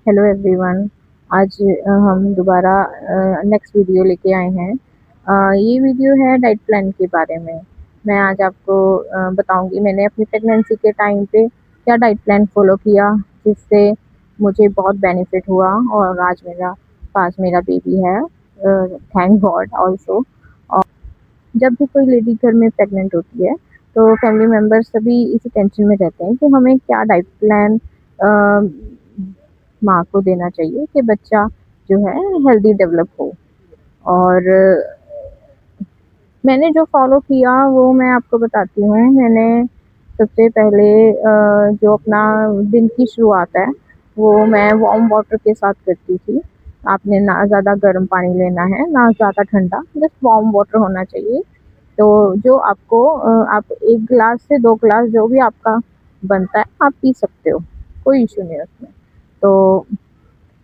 Hello everyone. आज हम दोबारा नेक्स्ट वीडियो लेके आए हैं। ये वीडियो है डाइट प्लान के बारे में। मैं आज आपको बताऊंगी मैंने अपनी प्रेगनेंसी के टाइम पे क्या डाइट प्लान फॉलो किया, जिससे मुझे बहुत बेनिफिट हुआ और आज मेरा पास मेरा बेबी है, थैंक गॉड ऑल्सो। और जब भी कोई लेडी घर में प्रेग्नेंट होती है तो फैमिली मेम्बर्स सभी इसी टेंशन में रहते हैं कि हमें क्या डाइट प्लान माँ को देना चाहिए कि बच्चा जो है हेल्दी डेवलप हो। और मैंने जो फॉलो किया वो मैं आपको बताती हूँ। मैंने सबसे पहले जो अपना दिन की शुरुआत है वो मैं वार्म वाटर के साथ करती थी। आपने ना ज़्यादा गर्म पानी लेना है ना ज़्यादा ठंडा, जस्ट वार्म वाटर होना चाहिए। तो जो आपको आप 1 ग्लास से 2 ग्लास जो भी आपका बनता है आप पी सकते हो, कोई इश्यू नहीं है उसमें। तो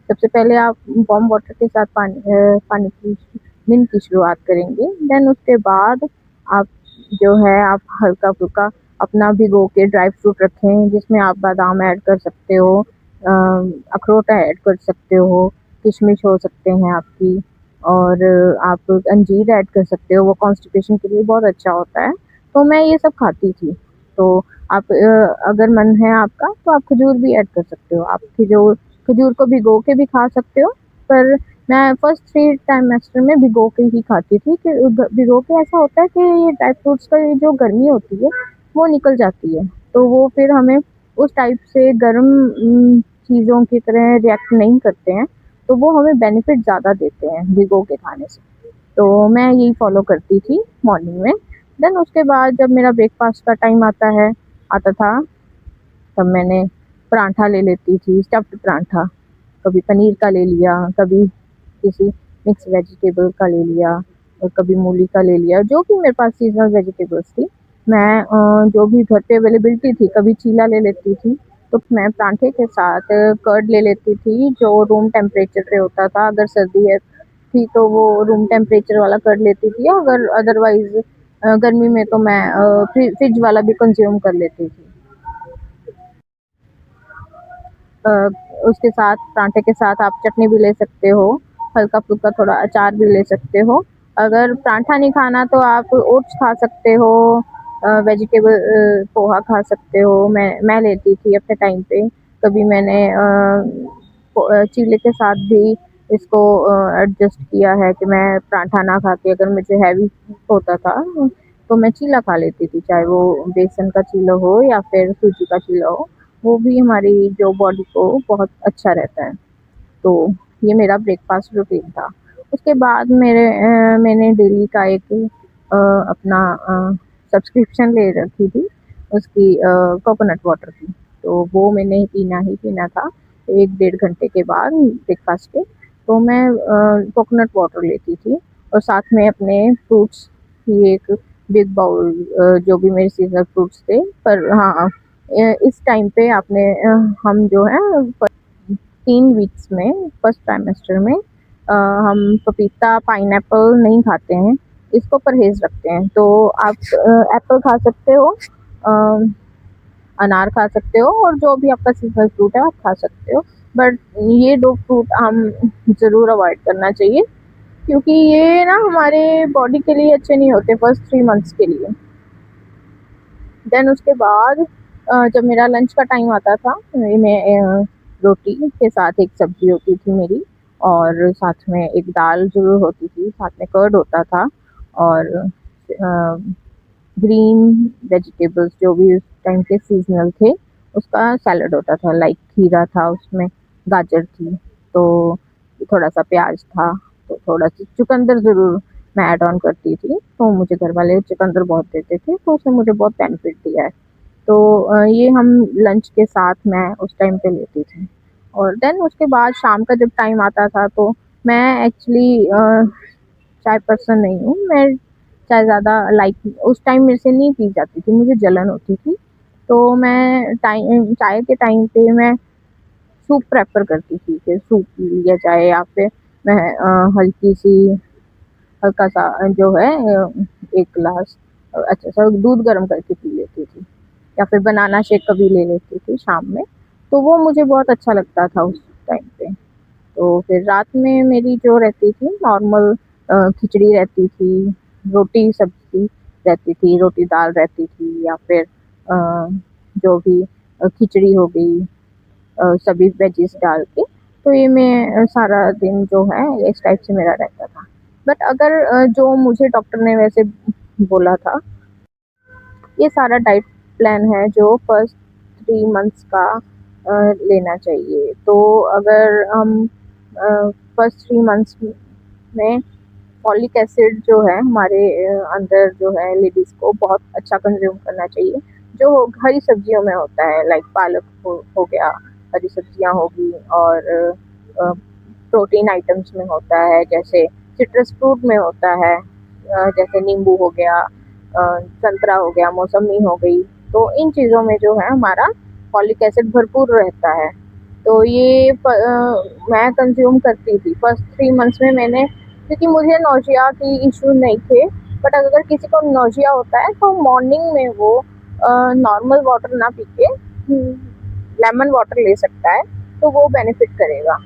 सबसे पहले आप वार्म वाटर के साथ पानी की दिन की शुरुआत करेंगे। देन उसके बाद आप जो है आप हल्का-फुल्का अपना भिगो के ड्राई फ्रूट रखें, जिसमें आप बादाम ऐड कर सकते हो, अखरोट ऐड कर सकते हो, किशमिश हो सकते हैं आपकी, और आप अंजीर ऐड कर सकते हो, वो कॉन्स्टिपेशन के लिए बहुत अच्छा होता है। तो मैं ये सब खाती थी। तो आप अगर मन है आपका तो आप खजूर भी ऐड कर सकते हो। आप खजूर को भिगो के भी खा सकते हो, पर मैं फर्स्ट 3 ट्राइमेस्टर में भिगो के ही खाती थी कि भिगो के ऐसा होता है कि ये ड्राई फ्रूट्स का ये जो गर्मी होती है वो निकल जाती है, तो वो फिर हमें उस टाइप से गर्म चीज़ों की तरह रिएक्ट नहीं करते हैं, तो वो हमें बेनिफिट ज़्यादा देते हैं भिगो के खाने से। तो मैं यही फॉलो करती थी मॉर्निंग में। देन उसके बाद जब मेरा ब्रेकफास्ट का टाइम आता था, तब मैंने पराठा ले लेती थी, स्टफ़्ड पराठा। कभी पनीर का ले लिया, कभी किसी मिक्स वेजिटेबल का ले लिया, और कभी मूली का ले लिया, जो भी मेरे पास सीज़नल वेजिटेबल्स थी। मैं जो भी घर पे अवेलेबिलिटी थी, कभी चीला ले लेती थी, तो मैं पराठे के साथ कर्ड ले लेती थी जो रूम टेम्परेचर पे होता था। अगर सर्दी है थी तो वो रूम टेम्परेचर वाला कर्ड लेती थी, अगर अदरवाइज़ गर्मी में तो मैं फ्रिज वाला भी कंज़्यूम कर लेती थी। अ, उसके साथ पराठे के साथ आप चटनी भी ले सकते हो, हल्का-फुल्का थोड़ा अचार भी ले सकते हो। अगर पराठा नहीं खाना तो आप ओट्स खा सकते हो, वेजिटेबल पोहा खा सकते हो। मैं लेती थी अपने टाइम पे। कभी मैंने चीले के साथ भी इसको एडजस्ट किया है कि मैं पराठा ना खा के अगर मुझे हैवी होता था तो मैं चीला खा लेती थी, चाहे वो बेसन का चीला हो या फिर सूजी का चीला हो। वो भी हमारी जो बॉडी को बहुत अच्छा रहता है। तो ये मेरा ब्रेकफ़ास्ट रूटीन था। उसके बाद मैंने डेली का एक अपना सब्सक्रिप्शन ले रखी थी, उसकी कोकोनट वाटर की। तो वो मैंने पीना ही पीना था 1 डेढ़ घंटे के बाद ब्रेकफ़ास्ट के। तो मैं कोकोनट वाटर लेती थी और साथ में अपने फ्रूट्स की एक बिग बाउल, जो भी मेरे सीज़नल फ्रूट्स थे। पर हाँ, इस टाइम पे हम जो है 3 वीक्स में फर्स्ट ट्राइमेस्टर में हम पपीता, पाइनएप्पल नहीं खाते हैं, इसको परहेज़ रखते हैं। तो आप एप्पल खा सकते हो, अ, अनार खा सकते हो, और जो भी आपका सीज़नल फ्रूट है आप खा सकते हो। बट ये 2 फ्रूट हम ज़रूर अवॉइड करना चाहिए, क्योंकि ये ना हमारे बॉडी के लिए अच्छे नहीं होते फर्स्ट 3 मंथ्स के लिए। देन उसके बाद जब मेरा लंच का टाइम आता था, रोटी के साथ एक सब्जी होती थी मेरी, और साथ में एक दाल ज़रूर होती थी, साथ में कर्ड होता था, और ग्रीन वेजिटेबल्स जो भी उस टाइम के सीज़नल थे, उसका सैलेड होता था। लाइक खीरा था उसमें, गाजर थी, तो थोड़ा-सा प्याज था, तो थोड़ा-सी चुकंदर ज़रूर मैं ऐड ऑन करती थी। तो मुझे घरवाले चुकंदर बहुत देते थे, तो उसने मुझे बहुत बेनिफिट दिया है। तो ये हम लंच के साथ मैं उस टाइम पे लेती थी। और देन उसके बाद शाम का जब टाइम आता था तो मैं एक्चुअली चाय पर्सन नहीं हूँ, मैं चाय ज़्यादा लाइक उस टाइम मेरे से नहीं पी जाती थी, मुझे जलन होती थी। तो मैं चाय के टाइम पे मैं सूप प्रेफ़र करती थी कि सूप पी लिया जाए, या फिर मैं हल्का-सा जो है 1 ग्लास अच्छा-सा दूध गरम करके पी लेती थी, या फिर बनाना शेक कभी ले लेती थी शाम में। तो वो मुझे बहुत अच्छा लगता था उस टाइम। तो फिर रात में मेरी जो रहती थी नॉर्मल खिचड़ी रहती थी, रोटी सब्जी रहती थी, रोटी दाल रहती थी, या फिर जो भी खिचड़ी हो गई सभी वेजिस डाल के। तो ये मैं सारा दिन जो है इस टाइप से मेरा रहता था। बट अगर जो मुझे डॉक्टर ने वैसे बोला था, ये सारा डाइट प्लान है जो फर्स्ट 3 मंथ्स का लेना चाहिए। तो अगर हम फर्स्ट 3 मंथ्स में फॉलिक एसिड जो है हमारे अंदर जो है लेडीज़ को बहुत अच्छा कंज्यूम करना चाहिए, जो हरी सब्जियों में होता है, लाइक पालक हो गया, हरी सब्जियां होगी, और प्रोटीन आइटम्स में होता है, जैसे सिट्रस फ्रूट में होता है, जैसे नींबू हो गया, संतरा हो गया, मौसमी हो गई। तो इन चीज़ों में जो है हमारा फॉलिक एसिड भरपूर रहता है। तो ये मैं कंज्यूम करती थी फर्स्ट 3 मंथ्स में मैंने, क्योंकि मुझे नौजिया की इशू नहीं थे। बट अगर किसी को नौजिया होता है तो मॉर्निंग में वो नॉर्मल वाटर ना पी के लेमन वाटर ले सकता है, तो वो बेनिफिट करेगा।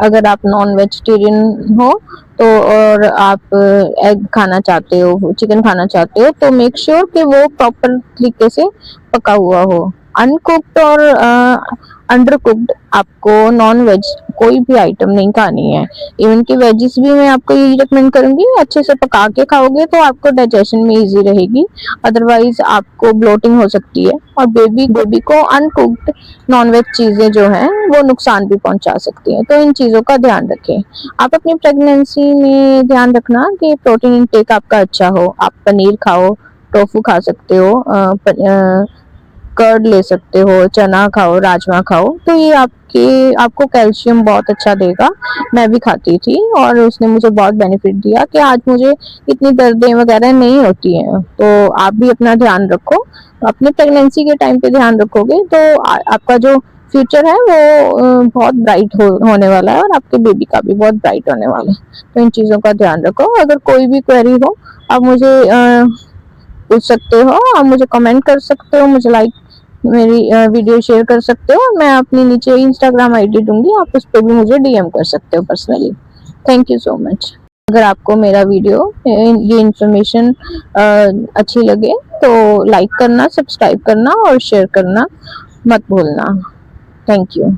अगर आप नॉन वेजिटेरियन हो तो, और आप एग खाना चाहते हो, चिकन खाना चाहते हो, तो मेक श्योर कि वो प्रॉपर तरीके से पका हुआ हो। अनकुक्ड और अंडर कुक्ड आपको नॉन वेज कोई भी आइटम नहीं खानी है। इवन कि वेजिस भी मैं आपको यही रिकमेंड करूंगी, अच्छे से पका के खाओगे तो आपको डाइजेशन में इजी रहेगी, अदरवाइज आपको ब्लोटिंग हो सकती है। और बेबी को अनकुक्ड नॉन वेज चीजें जो हैं वो नुकसान भी पहुंचा सकती हैं, तो इन चीजों का ध्यान रखें। आप अपनी प्रेगनेंसी में ध्यान रखना कि प्रोटीन इंटेक आपका अच्छा हो। आप पनीर खाओ, टोफू खा सकते हो, कर्ड ले सकते हो, चना खाओ, राजमा खाओ, तो ये आपको कैल्शियम बहुत अच्छा देगा। मैं भी खाती थी और उसने मुझे बहुत बेनिफिट दिया कि आज मुझे इतनी दर्दें वगैरह नहीं होती हैं। तो आप भी अपना ध्यान रखो, अपने प्रेगनेंसी के टाइम पे ध्यान रखोगे तो आपका जो फ्यूचर है वो बहुत ब्राइट होने वाला है, और आपके बेबी का भी बहुत ब्राइट होने वाला है। तो इन चीज़ों का ध्यान रखो। अगर कोई भी क्वेरी हो आप मुझे पूछ सकते हो, आप मुझे कमेंट कर सकते हो, मुझे लाइक मेरी वीडियो शेयर कर सकते हो। मैं अपनी नीचे इंस्टाग्राम आईडी दूंगी, आप उस पर भी मुझे डीएम कर सकते हो personally. Thank you so much. अगर आपको मेरा वीडियो ये इन्फॉर्मेशन अच्छी लगे तो लाइक करना, सब्सक्राइब करना और शेयर करना मत भूलना। Thank you.